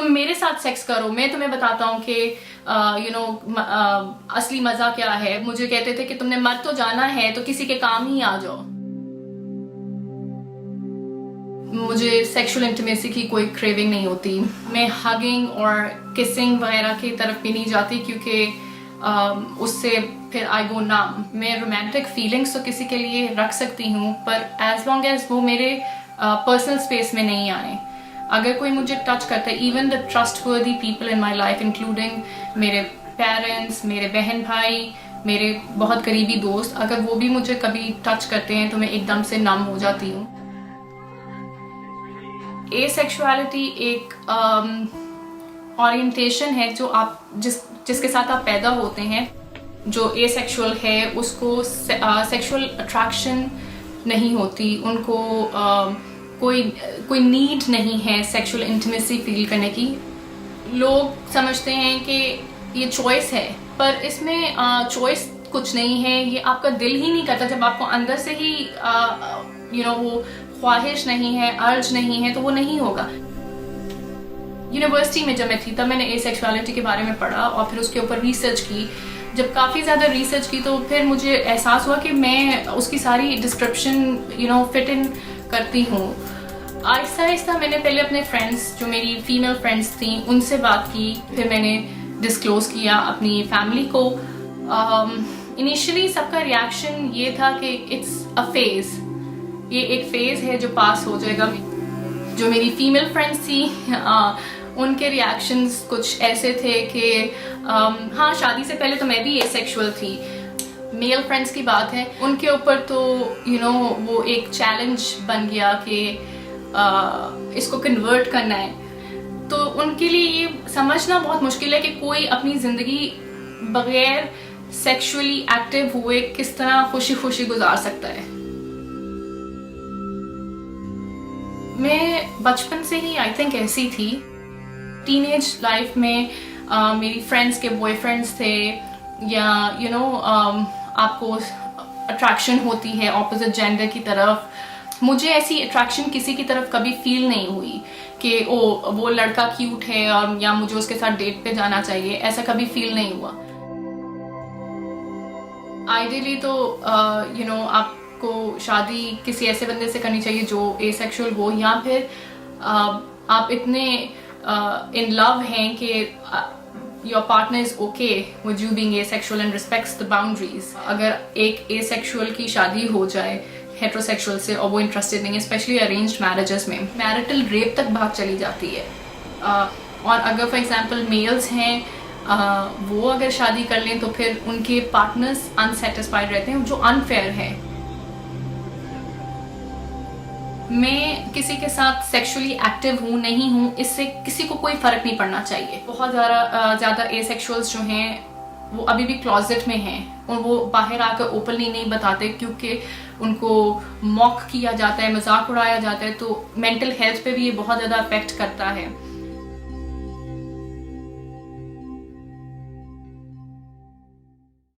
तुम मेरे साथ सेक्स करो, मैं तुम्हें बताता हूँ कि असली मजा क्या है। मुझे कहते थे कि तुमने मर तो जाना है तो किसी के काम ही आ जाओ। मुझे सेक्सुअल इंटीमेसी की कोई क्रेविंग नहीं होती। मैं हगिंग और किसिंग वगैरह की तरफ भी नहीं जाती, क्योंकि उससे फिर आई गो नाम। मैं रोमांटिक फीलिंग्स तो किसी के लिए रख सकती हूँ, पर एज लॉन्ग एज वो मेरे पर्सनल स्पेस में नहीं आए। अगर कोई मुझे टच करता है, even the trustworthy people in my life including मेरे पेरेंट्स, मेरे बहन भाई, मेरे बहुत करीबी दोस्त, अगर वो भी मुझे कभी टच करते हैं तो मैं एकदम से नम हो जाती हूँ। एसेक्सुअलिटी एक ओरिएंटेशन है जो आप जिसके साथ आप पैदा होते हैं। जो एसेक्सुअल है उसको सेक्सुअल अट्रैक्शन नहीं होती, उनको कोई नीड नहीं है सेक्सुअल इंटीमेसी फील करने की। लोग समझते हैं कि ये चॉइस है, पर इसमें चॉइस कुछ नहीं है। ये आपका दिल ही नहीं करता। जब आपको अंदर से ही वो ख्वाहिश नहीं है, अर्ज नहीं है, तो वो नहीं होगा। यूनिवर्सिटी में जब मैं थी तब मैंने एसेक्सुअलिटी के बारे में पढ़ा और फिर उसके ऊपर रिसर्च की। जब काफ़ी ज़्यादा रिसर्च की तो फिर मुझे एहसास हुआ कि मैं उसकी सारी डिस्क्रिप्शन फिट इन करती हूँ। आहिस्ता आहिस्ता मैंने पहले अपने फ्रेंड्स, जो मेरी फीमेल फ्रेंड्स थी, उनसे बात की। फिर मैंने डिस्क्लोज किया अपनी फैमिली को। इनिशियली सबका रिएक्शन ये था कि इट्स अ फेज, ये एक फेज है जो पास हो जाएगा। जो मेरी फीमेल फ्रेंड्स थी उनके रिएक्शंस कुछ ऐसे थे कि हाँ, शादी से पहले तो मैं भी एसेक्सुअल थी। मेल फ्रेंड्स की बात है, उनके ऊपर तो वो एक चैलेंज बन गया कि इसको कन्वर्ट करना है। तो उनके लिए ये समझना बहुत मुश्किल है कि कोई अपनी जिंदगी बगैर सेक्सुअली एक्टिव हुए किस तरह खुशी खुशी गुजार सकता है। मैं बचपन से ही आई थिंक ऐसी थी। टीनेज लाइफ में मेरी फ्रेंड्स के बॉयफ्रेंड्स थे, या आपको अट्रैक्शन होती है ऑपोजिट जेंडर की तरफ। मुझे ऐसी अट्रैक्शन किसी की तरफ कभी फील नहीं हुई कि वो लड़का क्यूट है और या मुझे उसके साथ डेट पे जाना चाहिए, ऐसा कभी फील नहीं हुआ। आइडियली तो आपको शादी किसी ऐसे बंदे से करनी चाहिए जो एसेक्सुअल हो, या फिर आप इतने इन लव हैं कि your partner is okay with you being asexual and respects the boundaries. अगर एक एसेक्सुअल की शादी हो जाए हेटेरोसेक्सुअल से और वो इंटरेस्टेड नहीं है, स्पेशली अरेंज्ड मैरिजेस में मैरिटल रेप तक बात चली जाती है। और अगर फॉर एग्जांपल मेल्स हैं, वो अगर शादी कर लें तो फिर उनके पार्टनर्स अनसेटिस्फाइड रहते हैं, जो अनफेयर है। मैं किसी के साथ सेक्सुअली एक्टिव हूँ नहीं हूँ, इससे किसी को कोई फर्क नहीं पड़ना चाहिए। बहुत ज़्यादा एसेक्सुअल्स जो हैं वो अभी भी क्लोजेट में हैं और वो बाहर आकर ओपनली नहीं बताते, क्योंकि उनको मॉक किया जाता है, मजाक उड़ाया जाता है। तो मेंटल हेल्थ पे भी ये बहुत ज़्यादा अफेक्ट करता है।